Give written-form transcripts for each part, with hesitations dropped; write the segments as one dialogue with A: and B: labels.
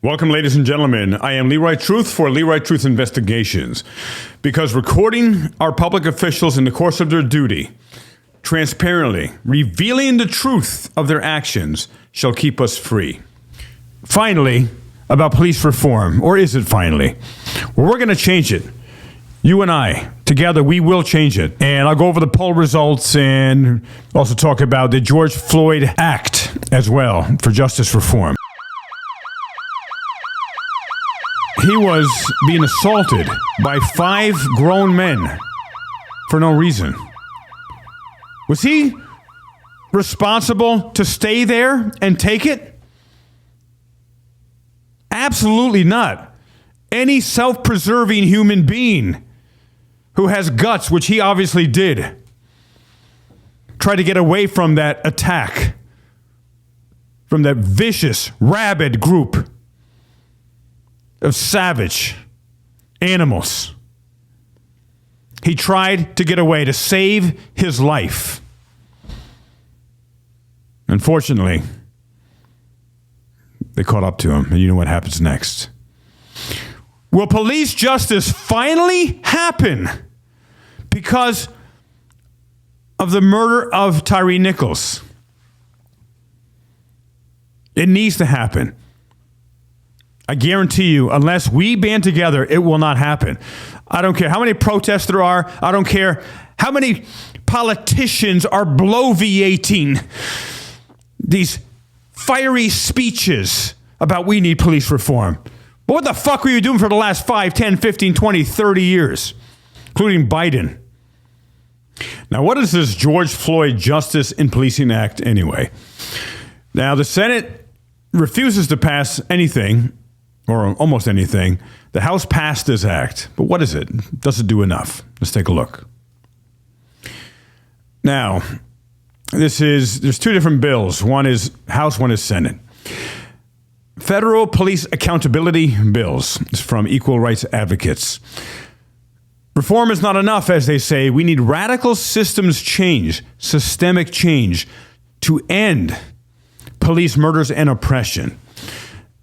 A: Welcome, ladies and gentlemen. I am Leroy Truth for Leroy Truth Investigations. Because recording our public officials in the course of their duty, transparently revealing the truth of their actions, shall keep us free. Finally, about police reform, or is it finally? Well, we're going to change it. You and I, together, we will change it. And I'll go over the poll results and also talk about the George Floyd Act as well for justice reform. He was being assaulted by 5 grown men for no reason. Was he responsible to stay there and take it? Absolutely not. Any self-preserving human being who has guts, which he obviously did, tried to get away from that attack, from that vicious, rabid group of savage animals. He tried to get away to save his life. Unfortunately, they caught up to him, and you know what happens next. Will police justice finally happen because of the murder of Tyree Nichols? It needs to happen. I guarantee you, unless we band together, it will not happen. I don't care how many protests there are. I don't care how many politicians are bloviating these fiery speeches about we need police reform. But what the fuck were you doing for the last 5, 10, 15, 20, 30 years, including Biden? Now, what is this George Floyd Justice in Policing Act anyway? Now, the Senate refuses to pass anything, or almost anything. The House passed this act, but what is it? Does it do enough? Let's take a look. Now, there's 2 different bills. One is House, one is Senate. Federal police accountability bills. It's from Equal Rights Advocates. Reform is not enough, as they say. We need radical systems change, systemic change to end police murders and oppression.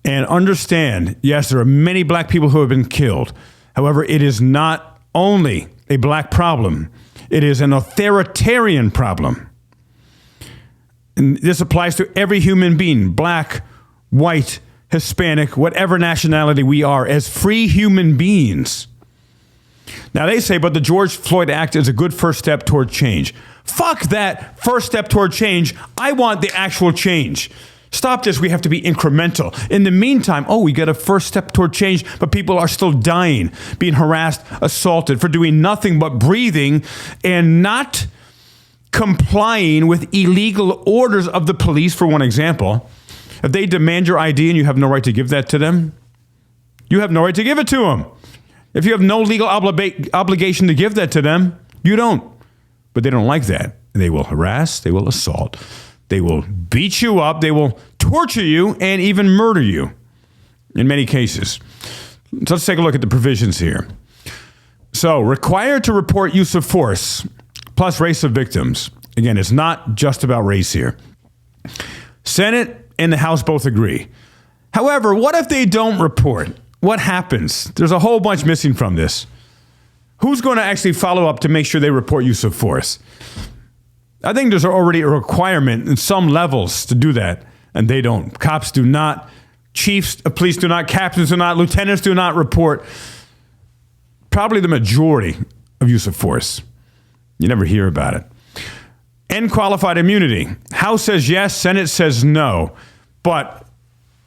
A: And understand, yes, there are many black people who have been killed. However, it is not only a black problem. It is an authoritarian problem. And this applies to every human being, black, white, Hispanic, whatever nationality we are, as free human beings. Now, they say, but the George Floyd Act is a good first step toward change. Fuck that first step toward change. I want the actual change. Stop this. We have to be incremental. In the meantime, we get a first step toward change, but people are still dying, being harassed, assaulted for doing nothing but breathing and not complying with illegal orders of the police, for one example. If they demand your ID and you have no right to give that to them, you have no right to give it to them. If you have no legal obligation to give that to them, you don't. But they don't like that. They will harass, they will assault, they will beat you up, they will torture you, and even murder you in many cases. So let's take a look at the provisions here. So, required to report use of force plus race of victims. Again, it's not just about race here. Senate and the House both agree. However, what if they don't report? What happens? There's a whole bunch missing from this. Who's going to actually follow up to make sure they report use of force? I think there's already a requirement in some levels to do that, and they don't. Cops do not, chiefs of police do not, captains do not, lieutenants do not report. Probably the majority of use of force. You never hear about it. End qualified immunity. House says yes, Senate says no. But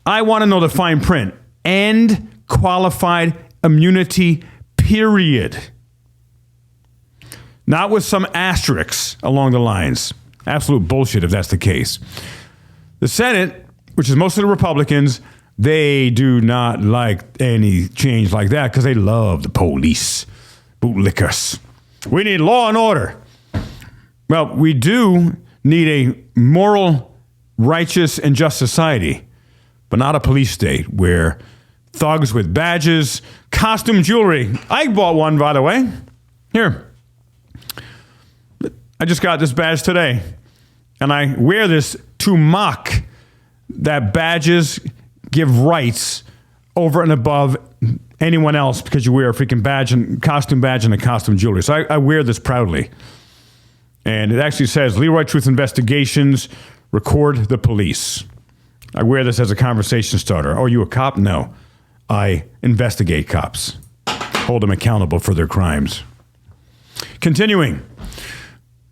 A: I want to know the fine print. End qualified immunity, period. Not with some asterisks along the lines. Absolute bullshit if that's the case. The Senate, which is mostly the Republicans, they do not like any change like that because they love the police, bootlickers. We need law and order. Well, we do need a moral, righteous, and just society, but not a police state where thugs with badges, costume jewelry. I bought one, by the way. Here. I just got this badge today, and I wear this to mock that badges give rights over and above anyone else because you wear a freaking costume badge and a costume jewelry. So I wear this proudly. And it actually says, Leroy Truth Investigations, record the police. I wear this as a conversation starter. Oh, you a cop? No. I investigate cops. Hold them accountable for their crimes. Continuing.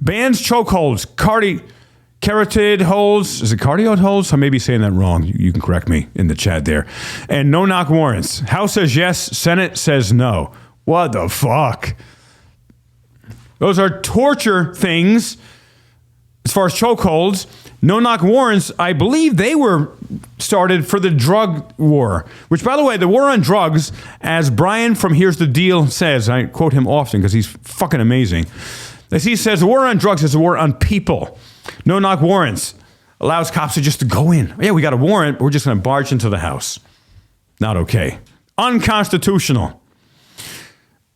A: Bans chokeholds, carotid holds. Is it carotid holds? I may be saying that wrong. You can correct me in the chat there. And no-knock warrants. House says yes. Senate says no. What the fuck? Those are torture things as far as chokeholds. No-knock warrants, I believe they were started for the drug war. Which, by the way, the war on drugs, as Brian from Here's the Deal says, I quote him often because he's fucking amazing. As he says, the war on drugs is a war on people. No-knock warrants allows cops to just to go in. Yeah, we got a warrant, but we're just going to barge into the house. Not okay. Unconstitutional.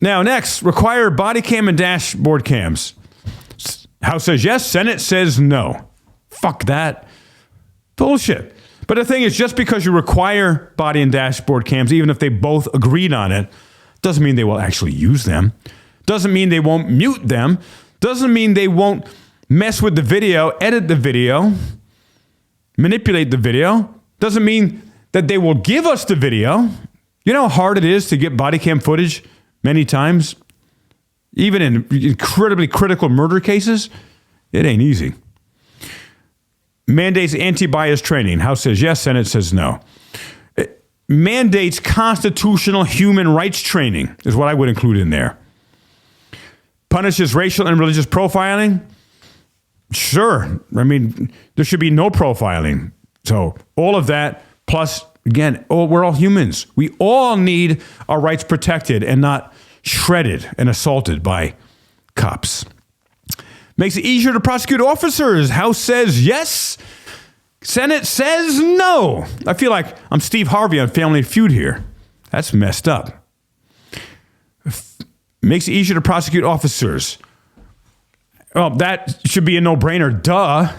A: Now, next, require body cam and dashboard cams. House says yes, Senate says no. Fuck that. Bullshit. But the thing is, just because you require body and dashboard cams, even if they both agreed on it, doesn't mean they will actually use them. Doesn't mean they won't mute them. Doesn't mean they won't mess with the video, edit the video, manipulate the video. Doesn't mean that they will give us the video. You know how hard it is to get body cam footage many times? Even in incredibly critical murder cases, it ain't easy. Mandates anti-bias training. House says yes, Senate says no. It mandates constitutional human rights training is what I would include in there. Punishes racial and religious profiling. Sure. I mean, there should be no profiling. So all of that, plus, again, we're all humans. We all need our rights protected and not shredded and assaulted by cops. Makes it easier to prosecute officers. House says yes. Senate says no. I feel like I'm Steve Harvey on Family Feud here. That's messed up. Makes it easier to prosecute officers. Well, that should be a no-brainer. Duh.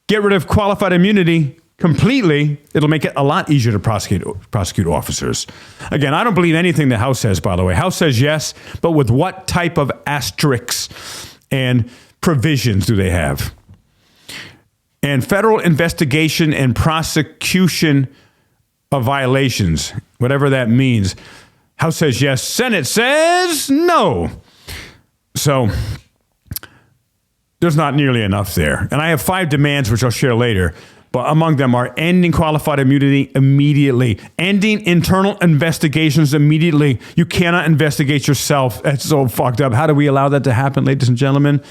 A: Get rid of qualified immunity completely. It'll make it a lot easier to prosecute officers. Again, I don't believe anything the House says, by the way. House says yes, but with what type of asterisks and provisions do they have? And federal investigation and prosecution of violations, whatever that means. House says yes, Senate says no. So there's not nearly enough there. And I have 5 demands, which I'll share later. But among them are ending qualified immunity immediately, ending internal investigations immediately. You cannot investigate yourself. That's so fucked up. How do we allow that to happen, ladies and gentlemen?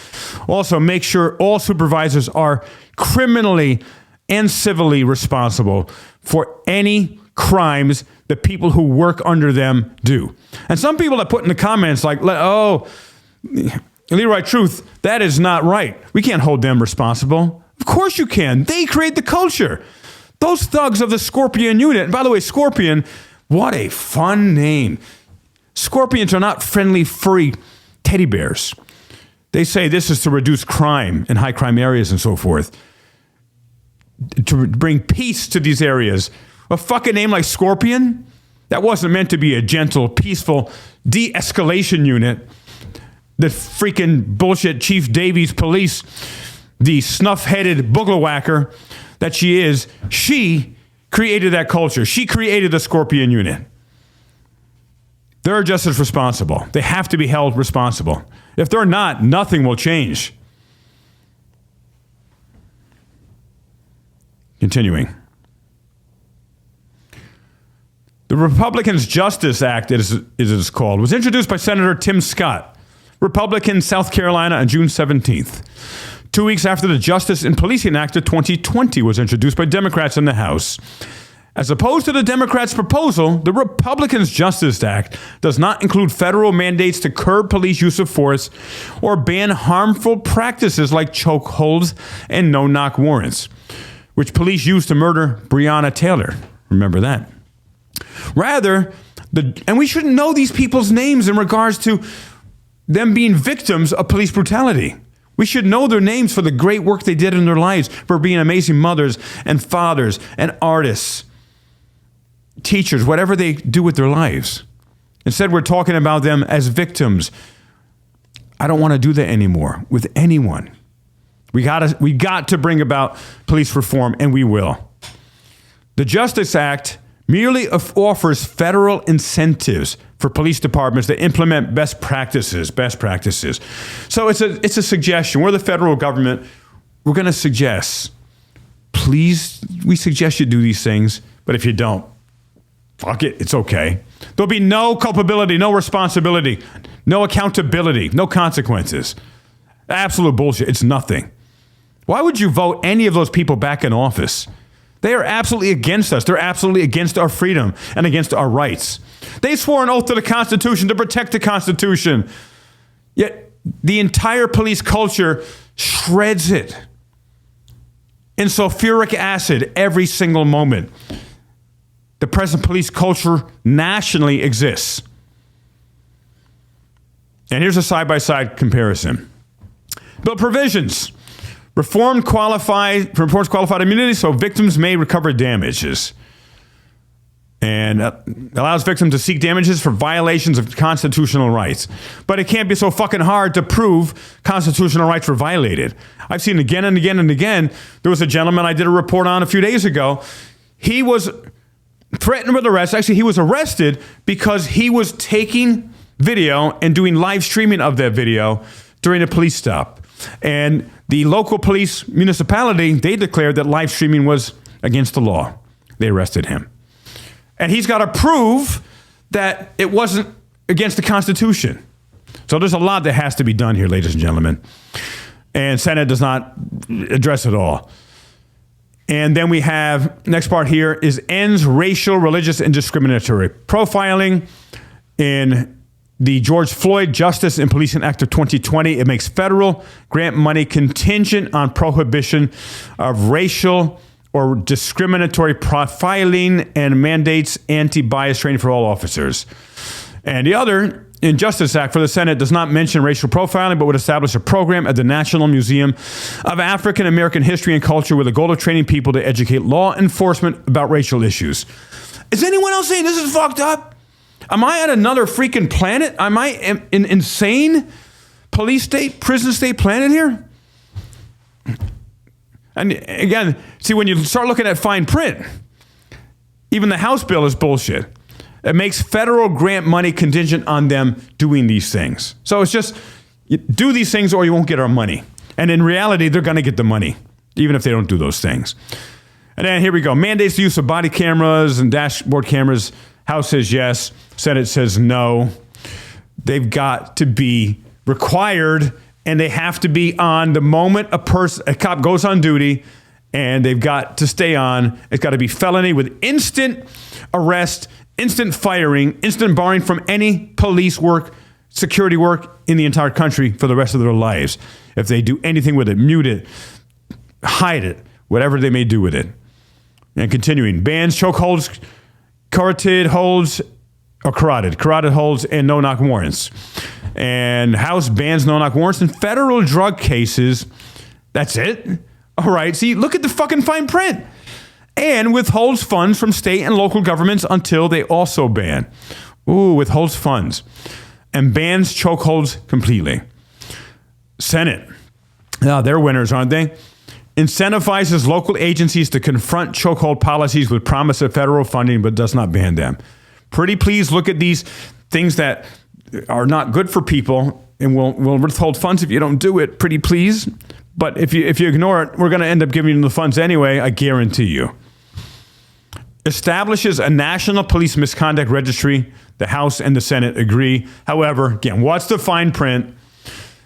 A: Also, make sure all supervisors are criminally and civilly responsible for any crimes the people who work under them do. And some people that put in the comments like, oh, Leroy Truth, that is not right. We can't hold them responsible. Of course you can. They create the culture. Those thugs of the Scorpion unit. And by the way, Scorpion, what a fun name. Scorpions are not friendly, furry teddy bears. They say this is to reduce crime in high crime areas and so forth. To bring peace to these areas. A fucking name like Scorpion? That wasn't meant to be a gentle, peaceful de-escalation unit. The freaking bullshit Chief Davies police, the snuff-headed boogaloo-whacker that she is, she created that culture. She created the Scorpion unit. They're just as responsible. They have to be held responsible. If they're not, nothing will change. Continuing. The Republicans' Justice Act, as it is called, was introduced by Senator Tim Scott, Republican, South Carolina, on June 17th. 2 weeks after the Justice in Policing Act of 2020 was introduced by Democrats in the House. As opposed to the Democrats' proposal, the Republicans' Justice Act does not include federal mandates to curb police use of force or ban harmful practices like chokeholds and no-knock warrants, which police used to murder Breonna Taylor. Remember that. Rather, and we shouldn't know these people's names in regards to them being victims of police brutality. We should know their names for the great work they did in their lives, for being amazing mothers and fathers and artists teachers, whatever they do with their lives. Instead, we're talking about them as victims. I don't want to do that anymore with anyone. We got to bring about police reform, and we will. The Justice Act merely offers federal incentives for police departments to implement best practices. So it's a suggestion. We're the federal government. We're going to suggest, please, we suggest you do these things, but if you don't, fuck it, it's okay. There'll be no culpability, no responsibility, no accountability, no consequences. Absolute bullshit. It's nothing. Why would you vote any of those people back in office? They are absolutely against us. They're absolutely against our freedom and against our rights. They swore an oath to the Constitution to protect the Constitution. Yet the entire police culture shreds it in sulfuric acid every single moment. The present police culture nationally exists. And here's a side-by-side comparison. Bill provisions. Reformed qualified immunity so victims may recover damages. And allows victims to seek damages for violations of constitutional rights. But it can't be so fucking hard to prove constitutional rights were violated. I've seen again and again and again. There was a gentleman I did a report on a few days ago. He was threatened with arrest. Actually, he was arrested because he was taking video and doing live streaming of that video during a police stop. And the local police municipality, they declared that live streaming was against the law. They arrested him. And he's got to prove that it wasn't against the Constitution. So there's a lot that has to be done here, ladies and gentlemen. And Senate does not address it all. And then we have, next part here is ends racial, religious, and discriminatory profiling. In the George Floyd Justice and Policing Act of 2020, it makes federal grant money contingent on prohibition of racial or discriminatory profiling and mandates anti-bias training for all officers. And the other, Injustice Act for the Senate, does not mention racial profiling, but would establish a program at the National Museum of African American History and Culture with the goal of training people to educate law enforcement about racial issues. Is anyone else saying this is fucked up? Am I at another freaking planet? Am I in insane police state, prison state planet here? And again, see, when you start looking at fine print, even the House bill is bullshit. It makes federal grant money contingent on them doing these things. So it's just, you do these things or you won't get our money. And in reality, they're going to get the money, even if they don't do those things. And then here we go. Mandates the use of body cameras and dashboard cameras. House says yes. Senate says no. They've got to be required, and they have to be on the moment a cop goes on duty, and they've got to stay on. It's got to be felony with instant arrest, instant firing, instant barring from any police work, security work in the entire country for the rest of their lives. If they do anything with it, mute it, hide it, whatever they may do with it. And continuing, bans chokeholds, carotid holds, or carotid holds, and no-knock warrants. And House bans no-knock warrants in federal drug cases. That's it. All right. See, look at the fucking fine print. And withholds funds from state and local governments until they also ban. Ooh, withholds funds. And bans chokeholds completely. Senate. Now, they're winners, aren't they? Incentivizes local agencies to confront chokehold policies with promise of federal funding, but does not ban them. Pretty please look at these things that are not good for people, and we'll withhold funds if you don't do it. Pretty please. But if you ignore it, we're going to end up giving you the funds anyway, I guarantee you. Establishes a national police misconduct registry. The House and the Senate agree. However, again, what's the fine print?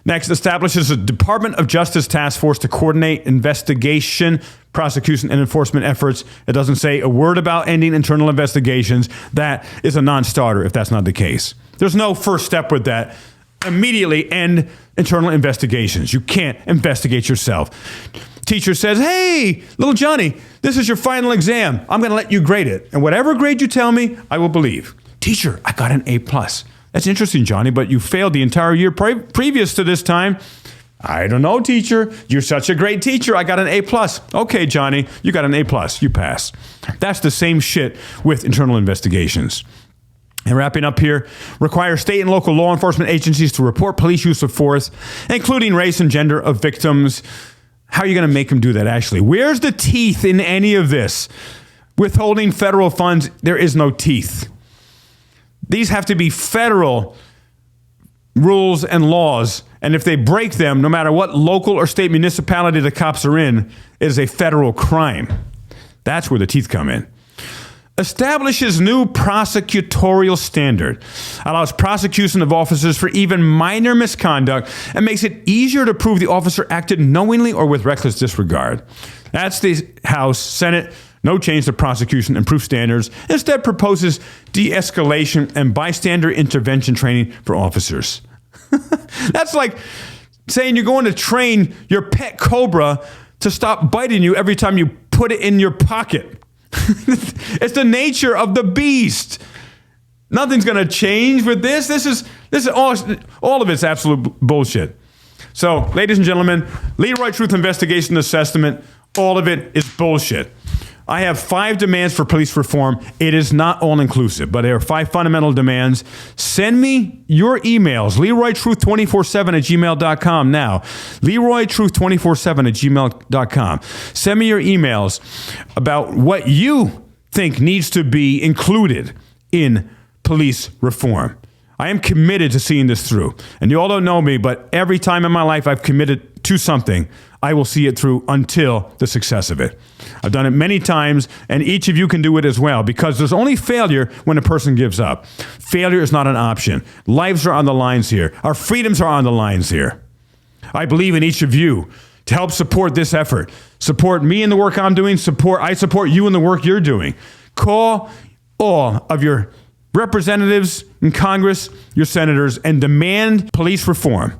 A: Next, establishes a Department of Justice task force to coordinate investigation, prosecution, and enforcement efforts. It doesn't say a word about ending internal investigations. That is a non-starter if that's not the case. There's no first step with that. Immediately end internal investigations. You can't investigate yourself. Teacher says, hey, little Johnny, this is your final exam. I'm going to let you grade it. And whatever grade you tell me, I will believe. Teacher, I got an A+. That's interesting, Johnny, but you failed the entire year previous to this time. I don't know, teacher. You're such a great teacher. I got an A+. Okay, Johnny, you got an A+. You passed. That's the same shit with internal investigations. And wrapping up here, require state and local law enforcement agencies to report police use of force, including race and gender of victims. How are you going to make them do that, Ashley? Where's the teeth in any of this? Withholding federal funds, there is no teeth. These have to be federal rules and laws, and if they break them, no matter what local or state municipality the cops are in, it is a federal crime. That's where the teeth come in. Establishes new prosecutorial standard, allows prosecution of officers for even minor misconduct, and makes it easier to prove the officer acted knowingly or with reckless disregard. That's the House. Senate, no change to prosecution and proof standards. Instead proposes de-escalation and bystander intervention training for officers. That's like saying you're going to train your pet cobra to stop biting you every time you put it in your pocket. It's the nature of the beast. Nothing's going to change with this. This is all of it's absolute bullshit. So, ladies and gentlemen, Leroy Truth Investigation Assessment, all of it is bullshit. I have 5 demands for police reform. It is not all-inclusive, but there are 5 fundamental demands. Send me your emails, LeroyTruth247@gmail.com now. LeroyTruth247@gmail.com. Send me your emails about what you think needs to be included in police reform. I am committed to seeing this through. And you all don't know me, but every time in my life I've committed to something, I will see it through until the success of it. I've done it many times, and each of you can do it as well, because there's only failure when a person gives up. Failure is not an option. Lives are on the lines here. Our freedoms are on the lines here. I believe in each of you to help support this effort. Support me in the work I'm doing. I support you in the work you're doing. Call all of your representatives in Congress, your senators, and demand police reform.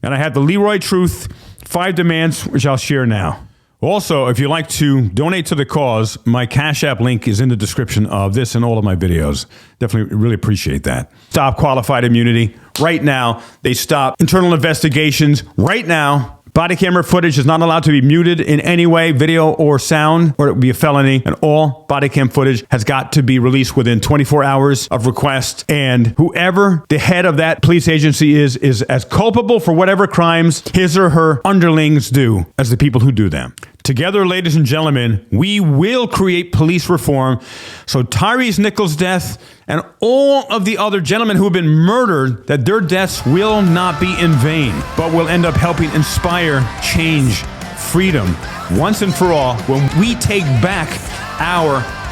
A: And I have the Leroy Truth 5 demands, which I'll share now. Also, if you'd like to donate to the cause, my Cash App link is in the description of this and all of my videos. Definitely really appreciate that. Stop qualified immunity right now. They stop internal investigations right now. Body camera footage is not allowed to be muted in any way, video or sound, or it would be a felony. And all body cam footage has got to be released within 24 hours of request. And whoever the head of that police agency is as culpable for whatever crimes his or her underlings do as the people who do them. Together, ladies and gentlemen, we will create police reform so Tyrese Nichols' death and all of the other gentlemen who have been murdered, that their deaths will not be in vain, but will end up helping inspire change, freedom, once and for all, when we take back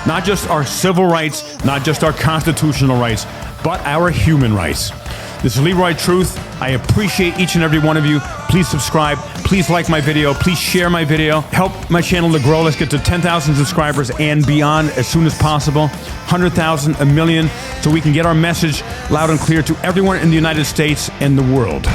A: not just our civil rights, not just our constitutional rights, but our human rights. This is Leroy Truth. I appreciate each and every one of you. Please subscribe. Please like my video. Please share my video. Help my channel to grow. Let's get to 10,000 subscribers and beyond as soon as possible. 100,000, a million, so we can get our message loud and clear to everyone in the United States and the world.